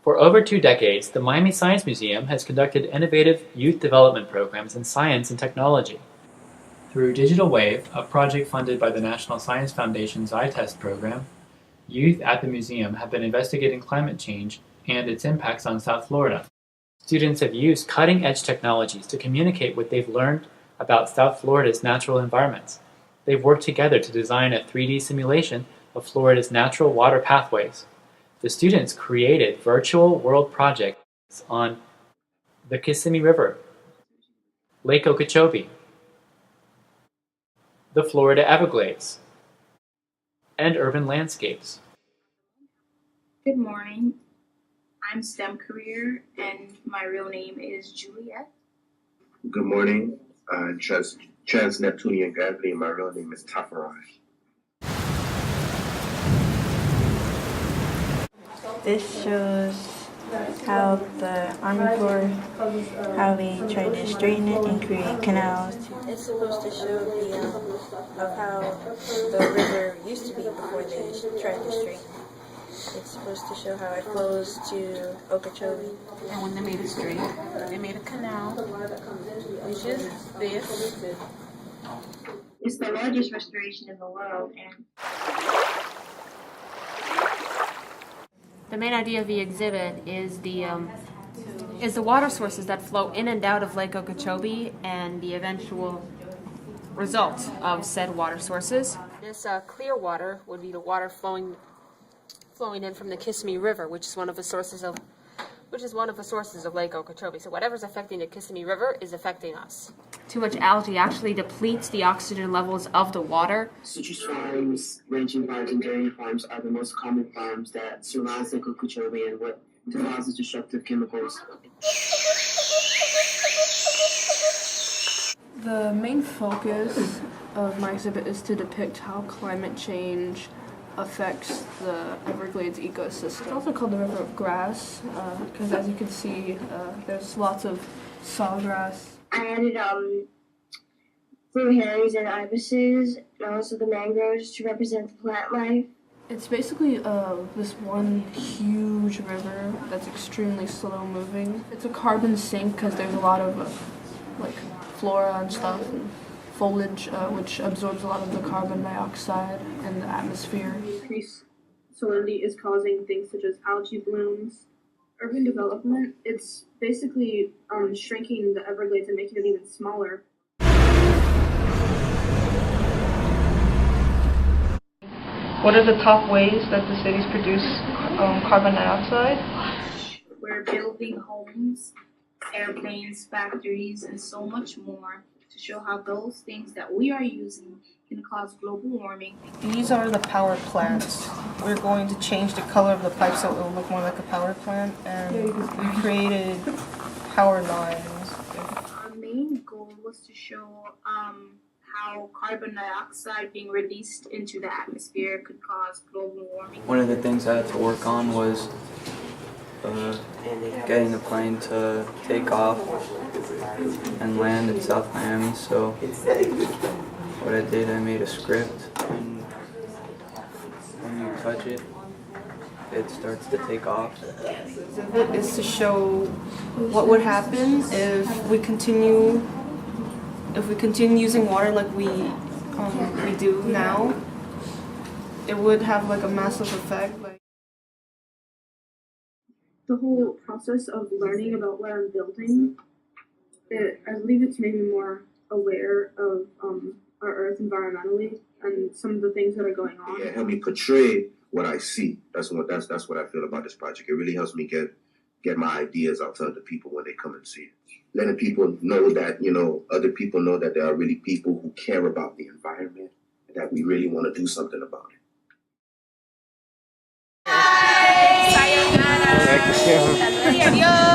For over 2 decades, the Miami Science Museum has conducted innovative youth development programs in science and technology. Through Digital Wave, a project funded by the National Science Foundation's ITEST program, youth at the museum have been investigating climate change and its impacts on South Florida. Students have used cutting-edge technologies to communicate what they've learned about South Florida's natural environments. They've worked together to design a 3D simulation of Florida's natural water pathways. The students created virtual world projects on the Kissimmee River, Lake Okeechobee, the Florida Everglades, and urban landscapes. Good morning. I'm STEM career and my real name is Juliet. Good morning. Trans-Neptunian gravity and my real name is Tafarai. This shows how the Army Corps, how they tried to straighten it and create canals. It's supposed to show of how the river used to be before they tried to straighten it. It's supposed to show how it flows to Okeechobee. And when they made it straight, they made a canal, which is this. It's the largest restoration in the world, and the main idea of the exhibit is the water sources that flow in and out of Lake Okeechobee and the eventual result of said water sources. This clear water would be the water flowing in from the Kissimmee River, which is one of the sources of Lake Okeechobee. So whatever's affecting the Kissimmee River is affecting us. Too much algae actually depletes the oxygen levels of the water. Citrus farms, ranching farms, and dairy farms are the most common farms that surround Lake Okeechobee and what deposits destructive chemicals. The main focus of my exhibit is to depict how climate change affects the Everglades ecosystem. It's also called the River of Grass because as you can see, there's lots of sawgrass. I added blue herrings and ibises, and also the mangroves to represent the plant life. It's basically this one huge river that's extremely slow moving. It's a carbon sink because there's a lot of like flora and stuff and foliage which absorbs a lot of the carbon dioxide in the atmosphere. Increased salinity is causing things such as algae blooms. Urban development, it's basically shrinking the Everglades and making it even smaller. What are the top ways that the cities produce carbon dioxide? We're building homes, airplanes, factories, and so much more to show how those things that we are using can cause global warming. These are the power plants. We're going to change the color of the pipe so it will look more like a power plant, and we created power lines. Our main goal was to show how carbon dioxide being released into the atmosphere could cause global warming. One of the things I had to work on was getting the plane to take off and land in South Miami. So what I did, I made a script, and when you touch it, it starts to take off. The exhibit is to show what would happen if we continue using water like we do now. It would have like a massive effect. The whole process of learning about what I'm building, I believe it's made me more aware of our Earth environmentally and some of the things that are going on. Yeah, help me portray what I see. That's what I feel about this project. It really helps me get my ideas out to other people when they come and see it. Letting people know that, other people know that there are really people who care about the environment and that we really want to do something about it. Sayonara. Adiós.